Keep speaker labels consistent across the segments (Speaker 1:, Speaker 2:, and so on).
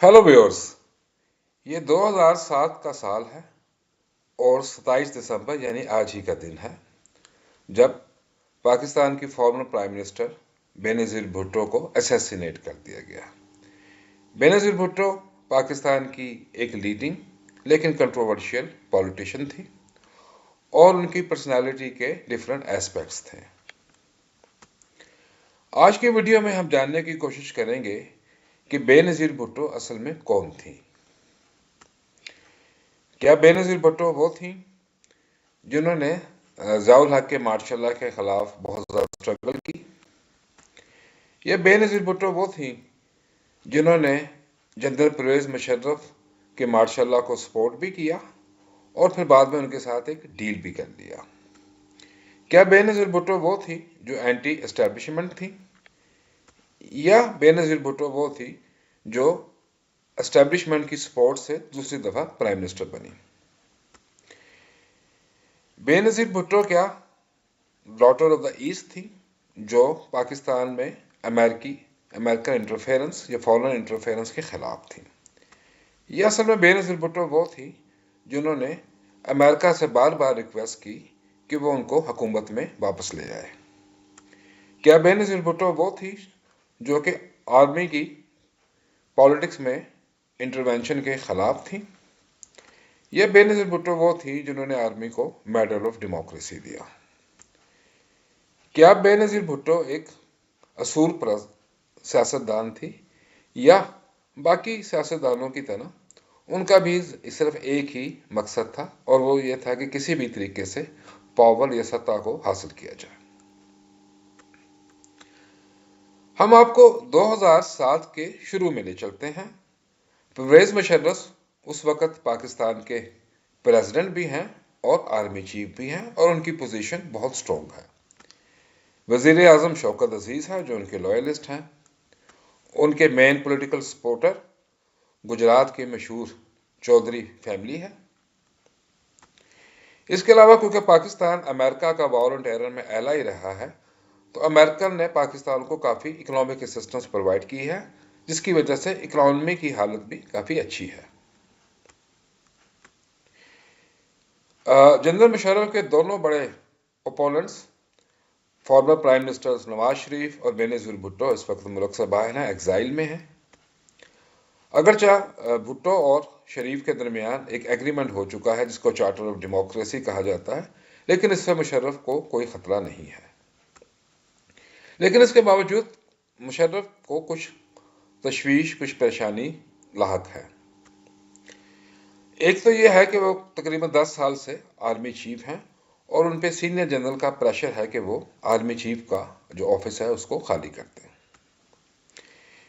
Speaker 1: Hello viewers. ये 2007 का साल है और 27 दिसंबर यानी आज ही का दिन है जब पाकिस्तान की former prime minister Benazir Bhutto को असैसिनेट कर दिया गया। बेनज़ीर भुट्टो पाकिस्तान की एक लीडिंग लेकिन कंट्रोवर्शियल पॉलिटिशियन थी और उनकी पर्सनालिटी के डिफरेंट एस्पेक्ट्स थे। आज की वीडियो में हम जानने की कोशिश करेंगे कि बेनज़ीर भुट्टो असल में कौन थी। क्या बेनज़ीर भुट्टो वो थी जिन्होंने ज़ियाउल हक के मार्शल लॉ के खिलाफ बहुत ज़्यादा स्ट्रगल की? या बेनज़ीर भुट्टो वो थी जिन्होंने जनरल परवेज़ मुशर्रफ के मार्शल लॉ को सपोर्ट भी किया और फिर बाद में उनके साथ एक डील भी कर लिया? क्या बेनज़ीर भुट्टो वो थी जो एंटी एस्टैब्लिशमेंट थी, या बेनज़ीर भुट्टो वो थी जो एस्टैब्लिशमेंट की सपोर्ट से दूसरी दफ़ा प्राइम मिनिस्टर बनी? बेनज़ीर भुट्टो क्या डॉटर ऑफ द ईस्ट थी जो पाकिस्तान में अमेरिकन इंटरफेरेंस या फॉरेन इंटरफेरेंस के खिलाफ थी, या असल में बेनज़ीर भुट्टो वो थी जिन्होंने अमेरिका से बार बार रिक्वेस्ट की कि वो उनको हुकूमत में वापस ले जाए? क्या बेनज़ीर भुट्टो वो थी जो कि आर्मी की पॉलिटिक्स में इंटरवेंशन के खिलाफ थी, या बेनज़ीर भुट्टो वो थी जिन्होंने आर्मी को मेडल ऑफ डेमोक्रेसी दिया? क्या बेनज़ीर भुट्टो एक असूल परस्त सियासतदान थी, या बाकी सियासतदानों की तरह उनका भी सिर्फ एक ही मकसद था और वो ये था कि किसी भी तरीके से पावर या सत्ता को हासिल किया जाए? हम आपको 2007 के शुरू में ले चलते हैं। परवेज़ मुशर्रफ उस वक़्त पाकिस्तान के प्रेसिडेंट भी हैं और आर्मी चीफ भी हैं और उनकी पोजीशन बहुत स्ट्रॉन्ग है। वज़ीर आज़म शौकत अजीज़ है जो उनके लॉयलिस्ट हैं। उनके मेन पॉलिटिकल सपोर्टर गुजरात के मशहूर चौधरी फैमिली है। इसके अलावा क्योंकि पाकिस्तान अमेरिका का वॉर ऑन टेरर में एलाई रहा है, तो अमेरिकन ने पाकिस्तान को काफ़ी इकोनॉमिक असिस्टेंस प्रोवाइड की है, जिसकी वजह से इकोनॉमी की हालत भी काफ़ी अच्छी है। जनरल मुशर्रफ के दोनों बड़े opponents former prime ministers Nawaz Sharif और बेनज़ीर भुट्टो इस वक्त मुल्क से बाहर हैं, एग्जाइल में हैं। अगरचा भुट्टो और शरीफ के दरमियान एक एग्रीमेंट हो चुका है जिसको चार्टर ऑफ डेमोक्रेसी कहा जाता है, लेकिन इससे मुशर्रफ को कोई खतरा नहीं है। लेकिन इसके बावजूद मुशर्रफ को कुछ तशवीश, कुछ परेशानी लाहक है। एक तो यह है कि वो तकरीबन 10 साल से आर्मी चीफ हैं और उन पे सीनियर जनरल का प्रेशर है कि वो आर्मी चीफ का जो ऑफिस है उसको खाली करते हैं।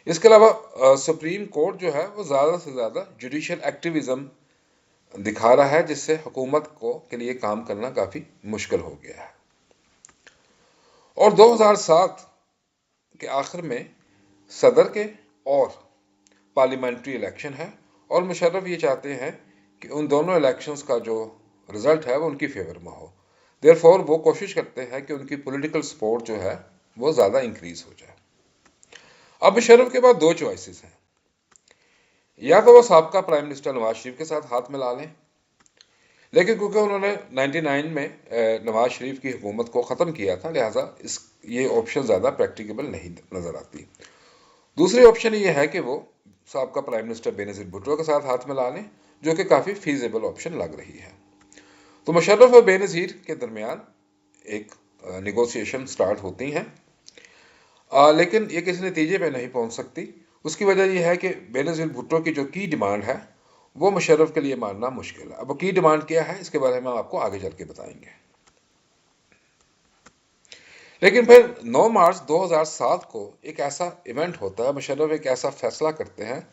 Speaker 1: इसके अलावा सुप्रीम कोर्ट जो है वो ज़्यादा से ज़्यादा जुडिशल एक्टिविज्म दिखा रहा है, जिससे हुकूमत को के लिए काम करना काफ़ी मुश्किल हो गया है। और 2007 के आखिर में सदर के और पार्लियामेंट्री इलेक्शन है और मुशर्रफ ये चाहते हैं कि उन दोनों इलेक्शंस का जो रिजल्ट है वो उनकी फेवर में हो। देयरफॉर वो कोशिश करते हैं कि उनकी पॉलिटिकल सपोर्ट जो है वो ज़्यादा इंक्रीज हो जाए। अब मुशर्रफ के पास दो चॉइसेस हैं, या तो वो साबका प्राइम मिनिस्टर नवाज शरीफ के साथ हाथ मिला लें, लेकिन क्योंकि उन्होंने 99 में नवाज शरीफ की हुकूमत को ख़त्म किया था, लिहाजा ये ऑप्शन ज़्यादा प्रैक्टिकेबल नहीं नज़र आती। दूसरी ऑप्शन ये है कि वो साबका प्राइम मिनिस्टर बेनज़ीर भुट्टो के साथ हाथ मिला लें, जो कि काफ़ी फीजेबल ऑप्शन लग रही है। तो मुशर्रफ और बेनज़ीर के दरमियान एक नेगोशिएशन स्टार्ट होती हैं, लेकिन ये किसी नतीजे पे नहीं पहुंच सकती। उसकी वजह यह है कि बेनज़ीर भुट्टो की जो की डिमांड है वो मुशर्रफ के लिए मानना मुश्किल है। अब वो की डिमांड क्या है इसके बारे में आपको आगे चल के बताएंगे। लेकिन फिर 9 मार्च 2007 को एक ऐसा इवेंट होता है, मुशर्रफ एक ऐसा फैसला करते हैं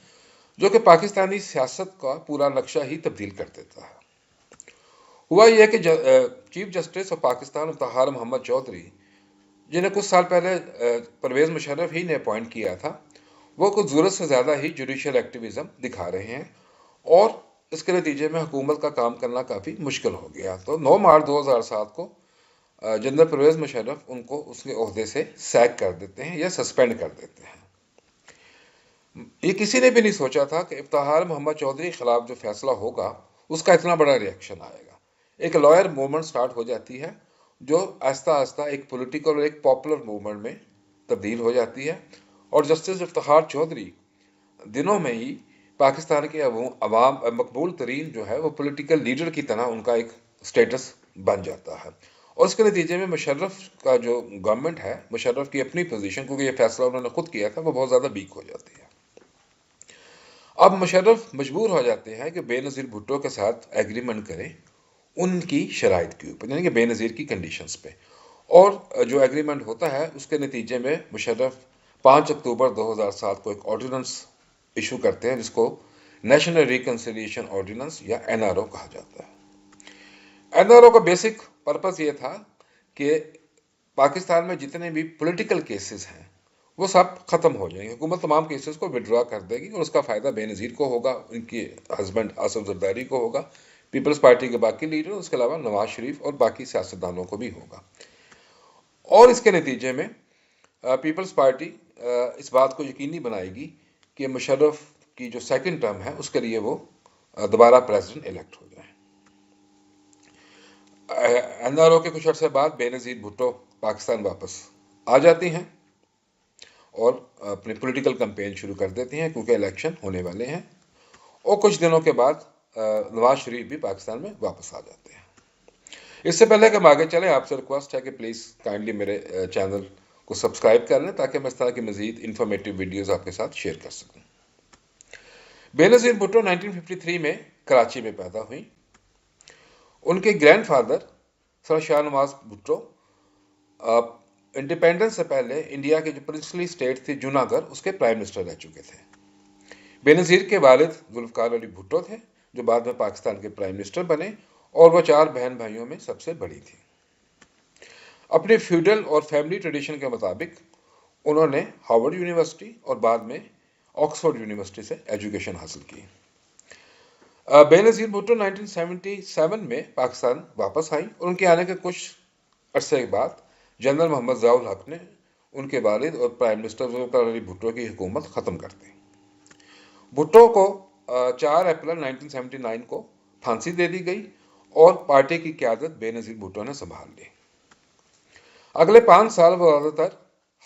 Speaker 1: जो कि पाकिस्तानी सियासत का पूरा नक्शा ही तब्दील कर देता है। हुआ यह कि चीफ जस्टिस ऑफ पाकिस्तान तहार मोहम्मद चौधरी, जिन्हें कुछ साल पहले परवेज़ मुशर्रफ ही ने अपॉइंट किया था, वो कुछ ज़रूरत से ज़्यादा ही जुडिशल एक्टिविज्म दिखा रहे हैं और इसके नतीजे में हुकूमत का काम करना काफ़ी मुश्किल हो गया। तो 9 मार्च 2007 को जनरल परवेज़ मुशर्रफ उनको उसके ओहदे से सैक कर देते हैं या सस्पेंड कर देते हैं। ये किसी ने भी नहीं सोचा था कि इफ्तिखार मोहम्मद चौधरी के खिलाफ जो फैसला होगा उसका इतना बड़ा रिएक्शन आएगा। एक लॉयर मूवमेंट स्टार्ट हो जाती है जो आहिस्ता आहिस्ता एक पॉलिटिकल और एक पॉपुलर मूवमेंट में तब्दील हो जाती है, और जस्टिस इफ्तिखार चौधरी दिनों में ही पाकिस्तान के अवाम मकबूल तरीन जो है वो पॉलिटिकल लीडर की तरह उनका एक स्टेटस बन जाता है। और इसके नतीजे में मुशर्रफ का जो गवर्नमेंट है, मुशर्रफ की अपनी पोजीशन, क्योंकि ये फैसला उन्होंने खुद किया था, वो बहुत ज़्यादा वीक हो जाती है। अब मुशर्रफ मजबूर हो जाते हैं कि बेनज़ीर भुट्टो के साथ एग्रीमेंट करें उनकी शराइत के ऊपर, यानी कि बेनज़ीर की कंडीशंस पे। और जो एग्रीमेंट होता है उसके नतीजे में मुशर्रफ 5 अक्टूबर 2007 को एक ऑर्डिनेंस इशू करते हैं जिसको नेशनल रिकन्सिलिएशन ऑर्डिनेंस या एनआरओ कहा जाता है। एनआरओ का बेसिक पर्पस ये था कि पाकिस्तान में जितने भी पॉलिटिकल केसेस हैं वो सब खत्म हो जाएंगे, हुकूमत तमाम केसेस को विड्रॉ कर देगी और उसका फ़ायदा बेनज़ीर को होगा, उनके हस्बैंड आसिफ जरदारी को होगा, पीपल्स पार्टी के बाकी लीडर, उसके अलावा नवाज शरीफ और बाकी सियासतदानों को भी होगा। और इसके नतीजे में पीपल्स पार्टी इस बात को यकीनी बनाएगी कि मुशर्रफ की जो सेकंड टर्म है उसके लिए वो दोबारा प्रेसिडेंट इलेक्ट हो जाए। एनआरओ के कुछ अर्से बाद बेनज़ीर भुट्टो पाकिस्तान वापस आ जाती हैं और अपनी पॉलिटिकल कैंपेन शुरू कर देती हैं क्योंकि इलेक्शन होने वाले हैं। और कुछ दिनों के बाद नवाज शरीफ भी पाकिस्तान में वापस आ जाते हैं। इससे पहले कि हम आगे चलें, आपसे रिक्वेस्ट है कि प्लीज़ काइंडली मेरे चैनल को सब्सक्राइब कर लें ताकि मैं इस तरह की मज़ीद इंफॉर्मेटिव वीडियोस आपके साथ शेयर कर सकूं। बेनज़ीर भुट्टो 1953 में कराची में पैदा हुई। उनके grandfather sir Shahnawaz Bhutto independence से पहले इंडिया के जो प्रिंसली स्टेट थी जूनागढ़, उसके प्राइम मिनिस्टर रह चुके थे। बेनज़ीर के वालिद जुल्फ़िकार अली भुट्टो थे जो बाद में पाकिस्तान के प्राइम मिनिस्टर बने, और वह 4 बहन भाइयों में सबसे बड़ी थी। अपने फ्यूडल और फैमिली ट्रेडिशन के मुताबिक उन्होंने हार्वर्ड यूनिवर्सिटी और बाद में ऑक्सफोर्ड यूनिवर्सिटी से एजुकेशन हासिल की। बेनज़ीर भुट्टो 1977 में पाकिस्तान वापस आई और उनके आने के कुछ अरसे के बाद जनरल मोहम्मद ज़ियाउल हक ने उनके वालिद और प्राइम मिनिस्टर जुल्फ़िकार अली भुट्टो की हुकूमत ख़त्म कर दी। भुट्टो को 4 अप्रैल 1979 को फांसी दे दी गई और पार्टी की क़यादत बेनज़ीर भुट्टो ने संभाल ली। अगले 5 साल वो ज़्यादातर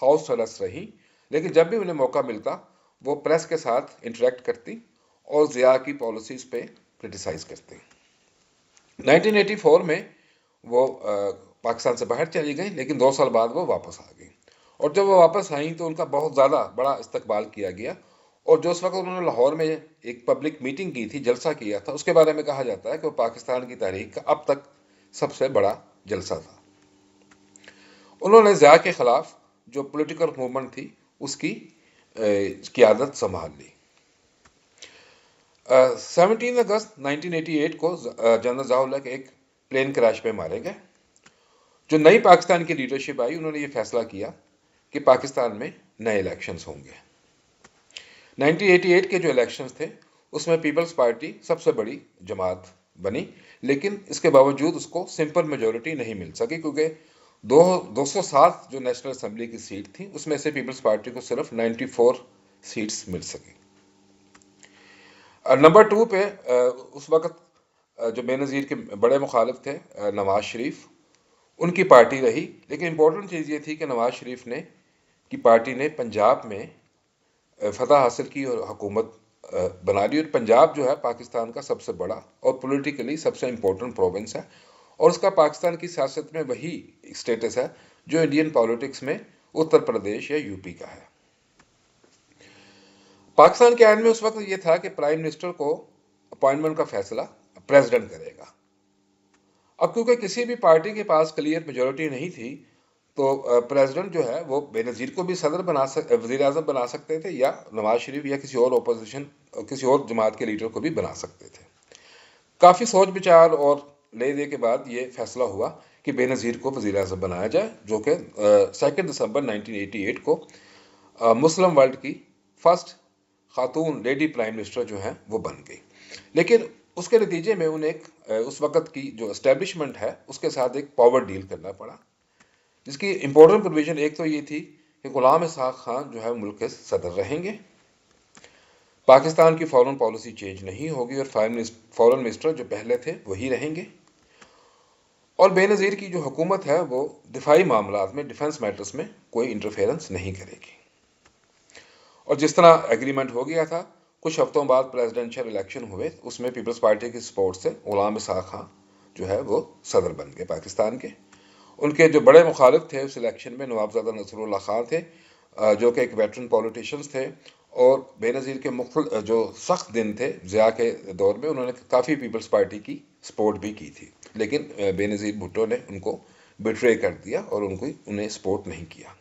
Speaker 1: हाउस अरेस्ट रही, लेकिन जब भी उन्हें मौका मिलता वो प्रेस के साथ इंटरेक्ट करती और ज़िया की पॉलिसीज़ पे क्रिटिसाइज़ करती। 1984 में वो पाकिस्तान से बाहर चली गई, लेकिन 2 साल बाद वो वापस आ गई। और जब वो वापस आई तो उनका बहुत ज़्यादा बड़ा इस्तकबाल किया गया, और जो उस वक्त उन्होंने लाहौर में एक पब्लिक मीटिंग की थी, जलसा किया था, उसके बारे में कहा जाता है कि वो पाकिस्तान की तारीख का अब तक सबसे बड़ा जलसा था। उन्होंने ज़िया के ख़िलाफ़ जो पॉलिटिकल मूवमेंट थी उसकी क़यादत संभाल ली। 17 अगस्त 1988 को जनरल ज़ियाउल हक एक प्लेन क्रैश में मारे गए। जो नई पाकिस्तान की लीडरशिप आई उन्होंने ये फैसला किया कि पाकिस्तान में नए इलेक्शंस होंगे। 1988 के जो इलेक्शंस थे उसमें पीपल्स पार्टी सबसे बड़ी जमात बनी, लेकिन इसके बावजूद उसको सिंपल मेजॉरिटी नहीं मिल सकी क्योंकि 207 जो नेशनल असेंबली की सीट थी उसमें से पीपल्स पार्टी को सिर्फ 94 सीट्स मिल सकी। नंबर 2 पे उस वक्त जो बेनज़ीर के बड़े मुखालिफ थे नवाज शरीफ, उनकी पार्टी रही। लेकिन इम्पोर्टेंट चीज़ ये थी कि नवाज शरीफ ने की पार्टी ने पंजाब में फतह हासिल की और हुकूमत बना ली, और पंजाब जो है पाकिस्तान का सबसे बड़ा और पॉलिटिकली सबसे इम्पोर्टेंट प्रोविंस है, और उसका पाकिस्तान की सियासत में वही स्टेटस है जो इंडियन पॉलिटिक्स में उत्तर प्रदेश या यूपी का है। पाकिस्तान के आइन में उस वक्त ये था कि प्राइम मिनिस्टर को अपॉइंटमेंट का फैसला प्रेसिडेंट करेगा। अब क्योंकि किसी भी पार्टी के पास क्लियर मेजॉरिटी नहीं थी तो प्रेसिडेंट जो है वो बेनज़ीर को भी सदर वज़ीर आज़म बना सकते थे, या नवाज शरीफ या किसी और अपोजिशन किसी और जमात के लीडर को भी बना सकते थे। काफ़ी सोच विचार और ले दे के बाद ये फैसला हुआ कि बेनज़ीर को वज़ीर आज़म बनाया जाए, जो कि 2 दिसंबर 1988 को मुस्लिम वर्ल्ड की फर्स्ट खातून लेडी प्राइम मिनिस्टर जो हैं वो बन गई। लेकिन उसके नतीजे में उन्हें उस वक़्त की जो एस्टेब्लिशमेंट है उसके साथ एक पावर डील करना पड़ा, जिसकी इम्पोर्टेंट प्रोविज़न एक तो ये थी कि गुलाम इसहाक़ खान जो है मुल्क के सदर रहेंगे, पाकिस्तान की फॉरेन पॉलिसी चेंज नहीं होगी और फॉरेन मिनिस्टर जो पहले थे वही रहेंगे। और बेनज़ीर की जो हुकूमत है वो दिफाई मामलात में, डिफेंस मैटर्स में कोई इंटरफेरेंस नहीं करेगी। और जिस तरह एग्रीमेंट हो गया था, कुछ हफ्तों बाद प्रेसिडेंशियल इलेक्शन हुए, उसमें पीपल्स पार्टी की सपोर्ट से गुलाम इसहाक खां जो है वो सदर बन गए पाकिस्तान के। उनके जो बड़े मुखालिफ थे उस इलेक्शन में नवाबजादा नसरुल्लाह खां थे, जो कि एक वेटरन पॉलिटिशियंस थे। और बेनज़ीर के मुख्तलिफ जो सख्त दिन थे ज़िया के दौर में, उन्होंने काफ़ी पीपल्स पार्टी की सपोर्ट भी की थी, लेकिन बेनज़ीर भुट्टो ने उनको बिट्रे कर दिया और उन्हें सपोर्ट नहीं किया।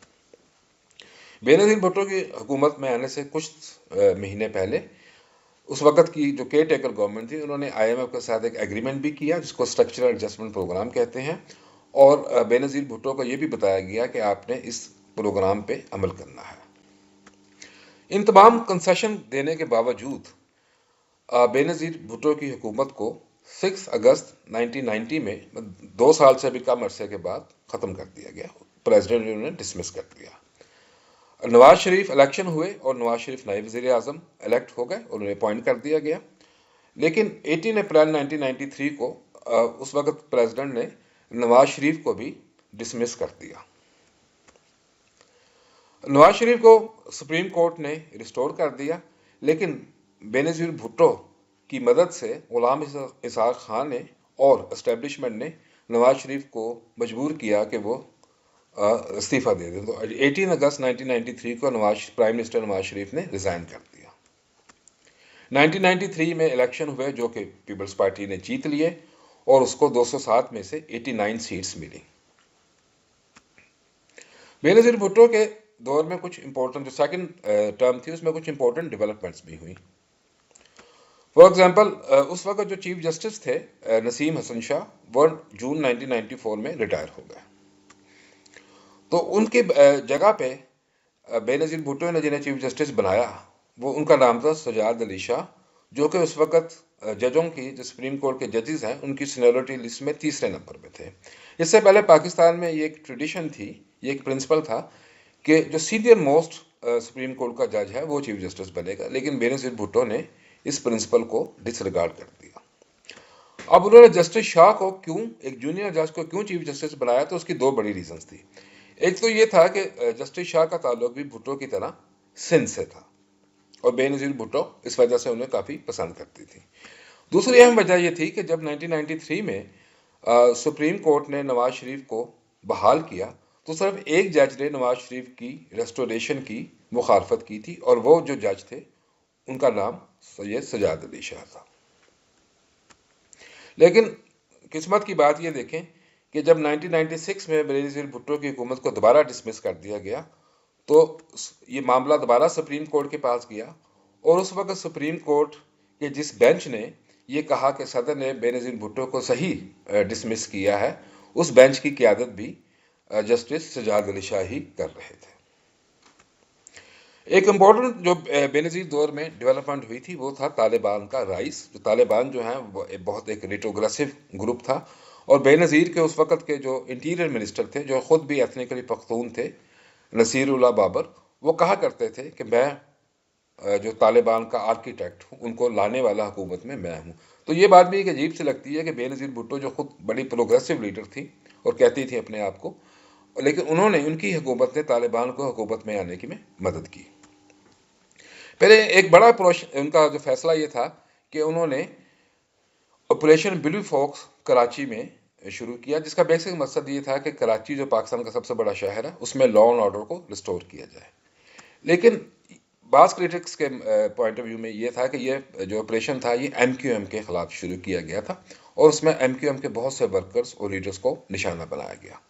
Speaker 1: बेनज़ीर भुट्टो की हुकूमत में आने से कुछ महीने पहले उस वक़्त की जो केयर टेकर गवर्नमेंट थी, उन्होंने IMF के साथ एक एग्रीमेंट भी किया जिसको स्ट्रक्चरल एडजस्टमेंट प्रोग्राम कहते हैं। और बेनज़ीर भुट्टो को ये भी बताया गया कि आपने इस प्रोग्राम पे अमल करना है। इन तमाम कंसेशन देने के बावजूद बेनज़ीर भुट्टो की हुकूमत को 6 अगस्त 1990 में 2 साल से भी कम अरसे के बाद ख़त्म कर दिया गया। प्रेसिडेंट ने उन्हें डिसमिस कर दिया। नवाज शरीफ इलेक्शन हुए और नवाज शरीफ नए वज़ीर आज़म इलेक्ट हो गए और उन्हें अपॉइंट कर दिया गया। लेकिन 18 अप्रैल 1993 को उस वक्त प्रेसिडेंट ने नवाज शरीफ को भी डिसमिस कर दिया। नवाज शरीफ को सुप्रीम कोर्ट ने रिस्टोर कर दिया, लेकिन बेनज़ीर भुट्टो की मदद से गुलाम इसहाक खान ने और एस्टेब्लिशमेंट ने नवाज शरीफ को मजबूर किया कि वो इस्तीफ़ा दे दें। तो 18 अगस्त 1993 को प्राइम मिनिस्टर नवाज शरीफ ने रिज़ाइन कर दिया। 1993 में इलेक्शन हुए जो कि पीपल्स पार्टी ने जीत लिए और उसको 207 में से 89 सीट्स मिली। बेनज़ीर भुट्टो के दौर में कुछ इंपॉर्टेंट, जो सेकंड टर्म थी उसमें कुछ इंपॉर्टेंट डेवलपमेंट्स भी हुई। फॉर एग्जांपल, उस वक्त जो चीफ जस्टिस थे नसीम हसन शाह, वो जून 1994 में रिटायर हो गए। तो उनके जगह पे बेनज़ीर भुट्टो ने जिन्हें चीफ जस्टिस बनाया, वो उनका नाम था सजाद अली शाह, जो कि उस वक्त जजों की, जो सुप्रीम कोर्ट के जजेस हैं, उनकी सीनियरिटी लिस्ट में तीसरे नंबर पे थे। इससे पहले पाकिस्तान में ये एक ट्रेडिशन थी, ये एक प्रिंसिपल था कि जो सीनियर मोस्ट सुप्रीम कोर्ट का जज है वो चीफ जस्टिस बनेगा, लेकिन बेनज़ीर भुट्टो ने इस प्रिंसिपल को डिसरिगार्ड कर दिया। अब उन्होंने जस्टिस शाह को क्यों, एक जूनियर जज को क्यों चीफ जस्टिस बनाया, तो उसकी दो बड़ी रीजंस थी। एक तो ये था कि जस्टिस शाह का ताल्लुक भी भुट्टो की तरह सिंध से था और बेनज़ीर भुट्टो इस वजह से उन्हें काफ़ी पसंद करती थी। दूसरी अहम वजह यह थी कि जब 1993 में सुप्रीम कोर्ट ने नवाज शरीफ को बहाल किया, तो सिर्फ एक जज ने नवाज शरीफ की रेस्टोरेशन की मुखालफत की थी और वो जो जज थे उनका नाम सैयद सजाद अली शाह था। लेकिन किस्मत की बात ये देखें कि जब 1996 में बेनज़ीर भुट्टो की हुकूमत को दोबारा डिसमिस कर दिया गया, तो ये मामला दोबारा सुप्रीम कोर्ट के पास गया और उस वक्त सुप्रीम कोर्ट के जिस बेंच ने ये कहा कि सदर ने बेनज़ीर भुट्टो को सही डिसमिस किया है, उस बेंच की क़यादत भी जस्टिस सजाद अली शाह ही कर रहे थे। एक इम्पोर्टेंट जो बेनज़ीर दौर में डेवलपमेंट हुई थी वो था तालिबान का राइज। जो तालिबान जो है वो बहुत एक रेट्रोग्रेसिव ग्रुप था और बेनज़ीर के उस वक़्त के जो इंटीरियर मिनिस्टर थे, जो ख़ुद भी एथनिकली पख्तून थे, नसीरुल्लाह बाबर, वो कहा करते थे कि मैं जो तालिबान का आर्किटेक्ट हूँ, उनको लाने वाला हुकूमत में मैं हूँ। तो ये बात भी एक अजीब सी लगती है कि बेनज़ीर भुट्टो जो ख़ुद बड़ी प्रोग्रेसिव लीडर थी और कहती थी अपने आप को, लेकिन उनकी हुकूमत ने तालिबान को हुकूमत में आने की में मदद की। पहले एक बड़ा उनका जो फैसला ये था कि उन्होंने ऑपरेशन ब्लू फॉक्स कराची में शुरू किया, जिसका बेसिक मकसद ये था कि कराची जो पाकिस्तान का सबसे बड़ा शहर है उसमें लॉ एंड ऑर्डर को रिस्टोर किया जाए। लेकिन बास क्रिटिक्स के पॉइंट ऑफ व्यू में ये था कि ये जो ऑपरेशन था ये MQM के खिलाफ शुरू किया गया था और उसमें MQM के बहुत से वर्कर्स और लीडर्स को निशाना बनाया गया।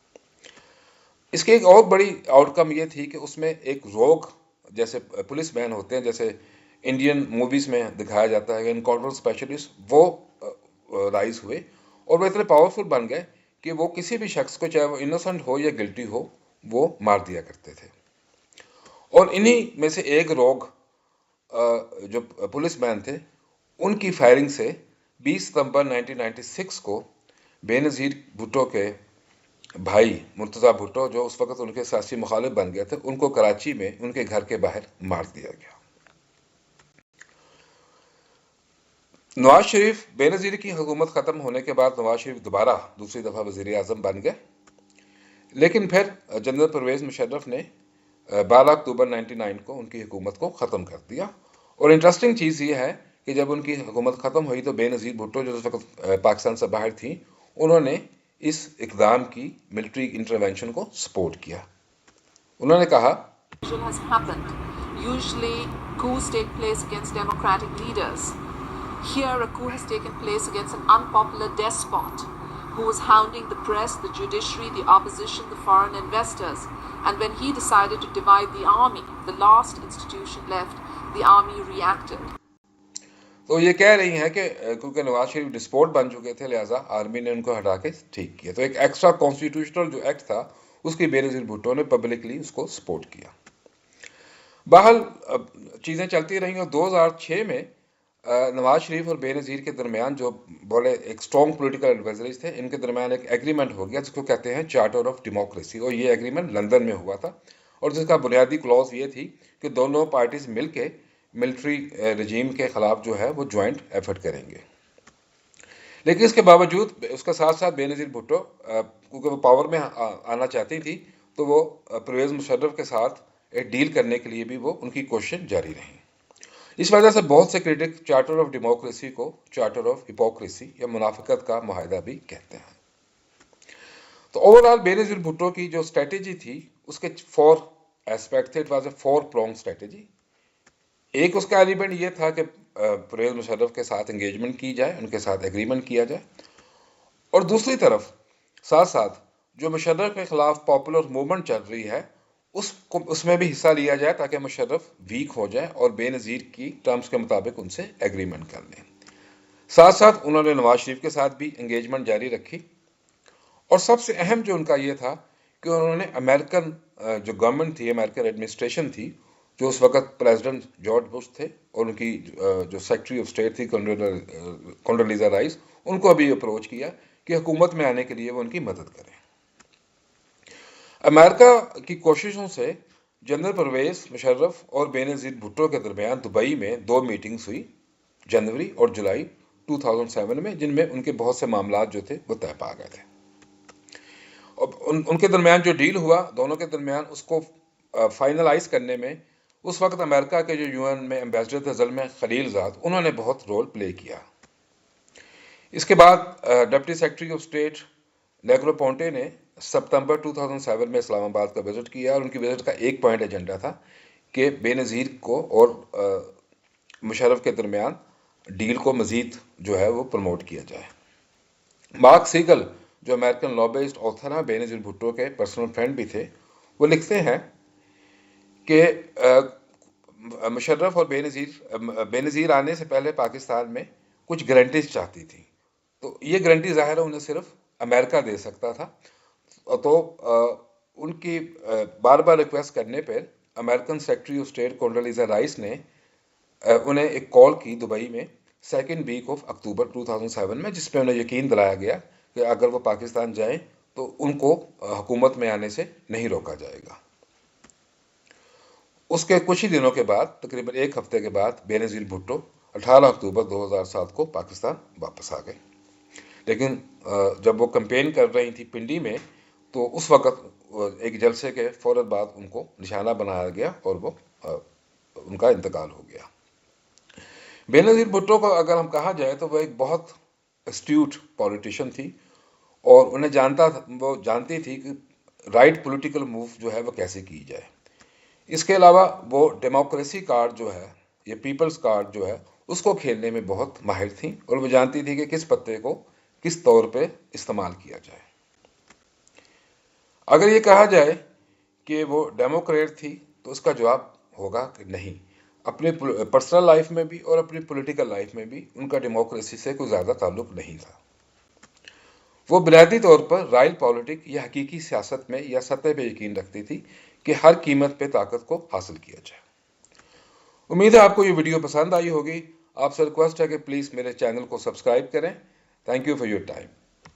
Speaker 1: इसकी एक और बड़ी आउटकम ये थी कि उसमें एक रोग, जैसे पुलिस मैन होते हैं, जैसे इंडियन मूवीज़ में दिखाया जाता है एनकाउंटर स्पेशलिस्ट, वो राइज हुए और वो इतने पावरफुल बन गए कि वो किसी भी शख्स को, चाहे वो इनोसेंट हो या गिल्टी हो, वो मार दिया करते थे। और इन्हीं में से एक रोग जो पुलिस मैन थे, उनकी फायरिंग से 20 सितंबर 1996 को बेनज़ीर भुट्टो के भाई मुर्तज़ा भुट्टो, जो उस वक्त उनके सियासी मुखालिफ बन गए थे, उनको कराची में उनके घर के बाहर मार दिया गया। नवाज शरीफ बेनज़ीर की हुकूमत ख़त्म होने के बाद नवाज शरीफ दोबारा दूसरी दफ़ा वज़ीर आज़म बन गए, लेकिन फिर जनरल परवेज़ मुशर्रफ ने 12 अक्टूबर 99 को उनकी हुकूमत को ख़त्म कर दिया। और इंटरेस्टिंग चीज़ ये है कि जब उनकी हुकूमत ख़त्म हुई तो बेनज़ीर भुट्टो जो उस वक्त पाकिस्तान से बाहर थी, उन्होंने इस इक़दाम की मिलिट्री इंटरवेंशन को सपोर्ट किया। उन्होंने कहा,
Speaker 2: has happened. Usually, coups take place against democratic leaders. Here, a coup has taken place against an unpopular despot who was hounding the press, the judiciary, the opposition, the foreign investors. And when he decided to divide the army, the last institution left, the army reacted.
Speaker 1: तो ये कह रही हैं कि क्योंकि नवाज शरीफ डिस्पोर्ट बन चुके थे, लिहाजा आर्मी ने उनको हटा के ठीक किया। तो एक एक्स्ट्रा कॉन्स्टिट्यूशनल जो एक्ट था, उसकी बेनज़ीर भुट्टो ने पब्लिकली उसको सपोर्ट किया। बहरहाल चीज़ें चलती रहीं और 2006 में नवाज शरीफ और बेनज़ीर के दरमियान जो बोले एक स्ट्रॉन्ग पॉलिटिकल एडवाइजरीज थे, इनके दरमियान एक एग्रीमेंट हो गया जिसको कहते हैं चार्टर ऑफ डेमोक्रेसी। और ये एग्रीमेंट लंदन में हुआ था और जिसका बुनियादी क्लॉज ये थी कि दोनों पार्टीज मिलके मिलिट्री रजीम के खिलाफ जो है वो ज्वाइंट एफर्ट करेंगे। लेकिन इसके बावजूद उसके साथ साथ बेनज़ीर भुट्टो क्योंकि वो पावर में आना चाहती थी, तो वो परवेज़ मुशर्रफ के साथ एक डील करने के लिए भी वो उनकी कोशिश जारी रही। इस वजह से बहुत से क्रिटिक चार्टर ऑफ डेमोक्रेसी को चार्टर ऑफ हिपोक्रेसी या मुनाफिकत का मुआहदा भी कहते हैं। तो ओवरऑल बेनज़ीर भुट्टो की जो स्ट्रेटेजी थी उसके 4 एस्पेक्ट थे। It was a 4 prong strategy. एक उसका एलिमेंट ये था कि परवेज़ मुशर्रफ के साथ एंगेजमेंट की जाए, उनके साथ एग्रीमेंट किया जाए, और दूसरी तरफ साथ साथ जो मुशर्रफ के खिलाफ पॉपुलर मूवमेंट चल रही है उसमें भी हिस्सा लिया जाए ताकि मुशर्रफ वीक हो जाए और बेनज़ीर की टर्म्स के मुताबिक उनसे एग्रीमेंट कर लें। साथ साथ उन्होंने नवाज शरीफ के साथ भी एंगेजमेंट जारी रखी। और सबसे अहम जो उनका ये था कि उन्होंने अमेरिकन जो गवर्नमेंट थी, अमेरिकन एडमिनिस्ट्रेशन थी, जो उस वक्त प्रेसिडेंट जॉर्ज बुश थे और उनकी जो सेक्रेटरी ऑफ स्टेट थी कंडोलीज़ा राइस, उनको अभी अप्रोच किया कि हुकूमत में आने के लिए वो उनकी मदद करें। अमेरिका की कोशिशों से जनरल परवेज़ मुशर्रफ और बेनज़ीर भुट्टो के दरमियान दुबई में 2 मीटिंग्स हुई, जनवरी और जुलाई 2007 में, जिनमें उनके बहुत से मामला जो थे वो तय पा गए थे। और उनके दरमियान जो डील हुआ दोनों के दरमियान, उसको फाइनलाइज करने में उस वक्त अमेरिका के जो यूएन में एम्बेसडर थे ज़ल्मे खलीलज़ाद, उन्होंने बहुत रोल प्ले किया। इसके बाद डिप्टी सेक्रेटरी ऑफ स्टेट नेग्रोपोंटे ने सितंबर 2007 में इस्लामाबाद का विजिट किया और उनकी विजिट का एक पॉइंट एजेंडा था कि बेनज़ीर को और मुशर्रफ के दरमियान डील को मज़ीद जो है वो प्रमोट किया जाए। मार्क सीगल जो अमेरिकन लॉबिस्ट ऑथर हैं, बेनज़ीर भुट्टो के पर्सनल फ्रेंड भी थे, वो लिखते हैं कि मुशर्रफ और बेनज़ीर आने से पहले पाकिस्तान में कुछ गारंटीज चाहती थी। तो ये गारंटी ज़ाहिर है उन्हें सिर्फ अमेरिका दे सकता था। तो उनकी बार बार रिक्वेस्ट करने पर American secretary of state Condoleezza Rice ने उन्हें एक कॉल की दुबई में 2nd वीक ऑफ अक्टूबर 2007 में, जिसमें उन्हें यकीन दिलाया गया कि अगर वो पाकिस्तान जाएं तो उनको हुकूमत में आने से नहीं रोका जाएगा। उसके कुछ ही दिनों के बाद, तकरीबन 1 हफ्ते के बाद, बेनज़ीर भुट्टो 18 अक्टूबर 2007 को पाकिस्तान वापस आ गए। लेकिन जब वो कैंपेन कर रही थी पिंडी में, तो उस वक्त एक जलसे के फौरन बाद उनको निशाना बनाया गया और वो उनका इंतकाल हो गया। बेनज़ीर भुट्टो को अगर हम कहा जाए तो वो एक बहुत एस्ट्यूट पॉलिटिशियन थी और वो जानती थी कि राइट पॉलिटिकल मूव जो है वो कैसे की जाए। इसके अलावा वो डेमोक्रेसी कार्ड जो है, ये पीपल्स कार्ड जो है, उसको खेलने में बहुत माहिर थी और वो जानती थी कि किस पत्ते को किस तौर पे इस्तेमाल किया जाए। अगर ये कहा जाए कि वो डेमोक्रेट थी तो उसका जवाब होगा कि नहीं। अपने पर्सनल लाइफ में भी और अपनी पॉलिटिकल लाइफ में भी उनका डेमोक्रेसी से कोई ज़्यादा ताल्लुक नहीं था। वो बुनियादी तौर पर राइल पॉलिटिक या हकीकी सियासत में या सतह पे यकीन रखती थी कि हर कीमत पे ताकत को हासिल किया जाए। उम्मीद है आपको ये वीडियो पसंद आई होगी। आपसे रिक्वेस्ट है कि प्लीज़ मेरे चैनल को सब्सक्राइब करें। Thank you for your time.